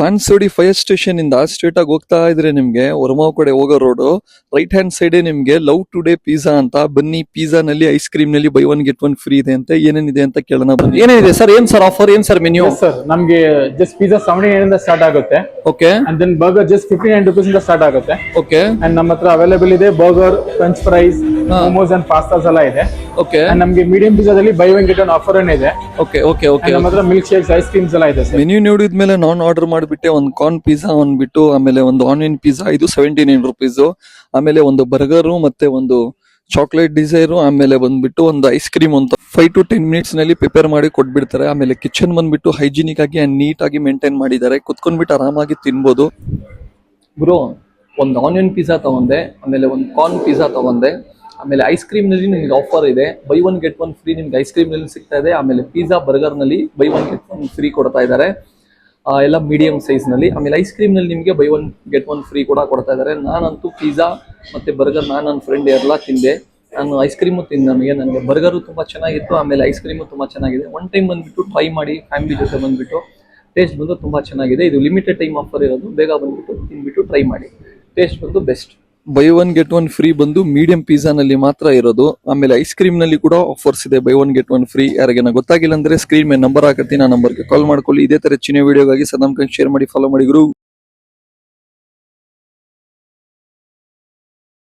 ಪಾನ್ಸೋಡಿ fire station ಇಂದ straight ಆಗಿ ಹೋಗ್ತಾ ಇದ್ರೆ ನಿಮ್ಗೆ ಹೊರಮಾವ್ ಕಡೆ ಹೋಗೋ ರೋಡ್ ರೈಟ್ ಹ್ಯಾಂಡ್ ಸೈಡ್ ನಿಮ್ಗೆ ಲವ್ ಟುಡೇ ಪಿಜ್ಜಾ ಅಂತ ಬನ್ನಿ. ಪಿಜ್ಜಾ ನಲ್ಲಿ ಐಸ್ ಕ್ರೀಮ್ ನಲ್ಲಿ buy one get one free ಇದೆ ಅಂತ. ಏನೇನಿದೆ ಅಂತ ಕೇಳೋಣ ಬನ್ನಿ. ಏನೇನಿದೆ ಸರ್? ಏನ್ ಸರ್ ಆಫರ್? ಏನ್ ಸರ್ ಮೆನ್ಯೂ? ಸರ್ ನಮ್ಗೆ ಜಸ್ಟ್ ಪಿಜ್ಜಾ 79 ಇಂದ ಸ್ಟಾರ್ಟ್ ಆಗುತ್ತೆ. Okay. And then burger just 59 rupees ಇಂದ ಸ್ಟಾರ್ಟ್ ಆಗುತ್ತೆ. ಓಕೆ. ಅಂಡ್ ನಮ್ಮ ಹತ್ರ ಅವೈಲೇಬಲ್ ಇದೆ burger, French fries, momos and pastas ಎಲ್ಲ ಇದೆ. ಓಕೆ. ಅಂಡ್ ನಮ್ಗೆ ಮೀಡಿಯಂ ಪಿಜ್ಜಾದಲ್ಲಿ buy one get one offer ಇದೆ. Okay okay okay. ನಮ್ಮ ಹತ್ರ ಮಿಲ್ಕ್ ಶೇಕ್ಸ್, ಐಸ್ ಕ್ರೀಮ್ಸ್ ಎಲ್ಲ ಇದೆ ಸರ್. ಮೆನ್ಯೂ ನೋಡಿದ್ಮೇಲೆ ನಾನು ಆರ್ಡರ್ ಮಾಡಿಬಿಟ್ಟೆ. ಒಂದು ಕಾರ್ನ್ ಪಿಜ್ಜಾ ಒಂದ್ಬಿಟ್ಟು, ಆಮೇಲೆ ಒಂದು ಆನಿಯನ್ ಪಿಜ್ಜಾ, ಇದು 79 rupees. ಆಮೇಲೆ ಒಂದು ಬರ್ಗರು ಮತ್ತೆ ಒಂದು ಚಾಕ್ಲೇಟ್ ಡಿಸೈರು, ಆಮೇಲೆ ಬಂದ್ಬಿಟ್ಟು ಒಂದು ಐಸ್ ಕ್ರೀಮ್ ಅಂತ 5 to 10 minutes ನಲ್ಲಿ ಪ್ರಿಪೇರ್ ಮಾಡಿ ಕೊಟ್ಬಿಡ್ತಾರೆ. ಆಮೇಲೆ ಕಿಚನ್ ಬಂದ್ಬಿಟ್ಟು ಹೈಜಿನಿಕ್ ಆಗಿ ಅಂಡ್ ನೀಟ್ ಆಗಿ ಮೇಂಟೈನ್ ಮಾಡಿದ್ದಾರೆ. ಕುತ್ಕೊಂಡ್ಬಿಟ್ಟು ಆರಾಮಾಗಿ ತಿನ್ಬೋದು. ಬ್ರೋ, ಒಂದು ಆನಿಯನ್ ಪಿಜ್ಜಾ ತಗೊಂಡೆ, ಆಮೇಲೆ ಒಂದು ಕಾರ್ನ್ ಪಿಜ್ಜಾ ತಗೊಂಡೆ, ಆಮೇಲೆ ಐಸ್ ಕ್ರೀಮ್ ನಲ್ಲಿ ನಿಮ್ಗೆ ಆಫರ್ ಇದೆ. Buy one get one free ನಿಮ್ಗೆ ಐಸ್ ಕ್ರೀಮ್ ನಲ್ಲಿ ಸಿಗ್ತಾ ಇದೆ. ಆಮೇಲೆ ಪಿಜ್ಜಾ ಬರ್ಗರ್ ನಲ್ಲಿ buy one get one free ಕೊಡ್ತಾ ಇದ್ದಾರೆ, ಎಲ್ಲ ಮೀಡಿಯಂ ಸೈಜ್ ನಲ್ಲಿ. ಆಮೇಲೆ ಐಸ್ ಕ್ರೀಮ್ ನಲ್ಲಿ ನಿಮಗೆ by one get one free ಕೂಡ ಕೊಡ್ತಾ ಇದ್ದಾರೆ. ನಾನಂತೂ ಪಿಜ್ಜಾ ಮತ್ತೆ ಬರ್ಗರ್ ನನ್ನ ಫ್ರೆಂಡ್ ಎಲ್ಲ ತಿಂದೆ. ನಾನು ಐಸ್ ಕ್ರೀಮು ತಿಂದೆ. ನನಗೆ ಬರ್ಗರು ತುಂಬಾ ಚೆನ್ನಾಗಿತ್ತು, ಆಮೇಲೆ ಐಸ್ ಕ್ರೀಮು ತುಂಬಾ ಚೆನ್ನಾಗಿದೆ. ಒನ್ ಟೈಮ್ ಬಂದ್ಬಿಟ್ಟು ಟ್ರೈ ಮಾಡಿ, ಫ್ಯಾಮಿಲಿ ಜೊತೆ ಬಂದ್ಬಿಟ್ಟು. ಟೇಸ್ಟ್ ಬಂದು ತುಂಬಾ ಚೆನ್ನಾಗಿದೆ. ಇದು ಲಿಮಿಟೆಡ್ ಟೈಮ್ ಆಫರ್ ಇರೋದು, ಬೇಗ ಬಂದ್ಬಿಟ್ಟು ತಿನ್ಬಿಟ್ಟು ಟ್ರೈ ಮಾಡಿ. ಟೇಸ್ಟ್ ಬಂದು best. By one get one free ಬಂದು ಮೀಡಿಯಂ ಪಿಜ್ಜಾ ನಲ್ಲಿ ಮಾತ್ರ ಇರೋದು. ಆಮೇಲೆ ಐಸ್ ಕ್ರೀಮ್ ನಲ್ಲಿ ಕೂಡ ಆಫರ್ಸ್ ಇದೆ, buy one get one free. ಯಾರಿಗೇನ ಗೊತ್ತಾಗಿಲ್ಲ ಅಂದ್ರೆ ಸ್ಕ್ರೀನ್ ಮೇಲೆ ನಂಬರ್ ಹಾಕತ್ತೀನಿ, ಆ ನಂಬರ್ಗೆ ಕಾಲ್ ಮಾಡ್ಕೊಳ್ಳಿ. ಇದೇ ತರ ಹೆಚ್ಚಿನ ವಿಡಿಯೋಗಾಗಿ ಸದಾಮ್ ಶೇರ್ ಮಾಡಿ, ಫಾಲೋ ಮಾಡಿ ಗುರು.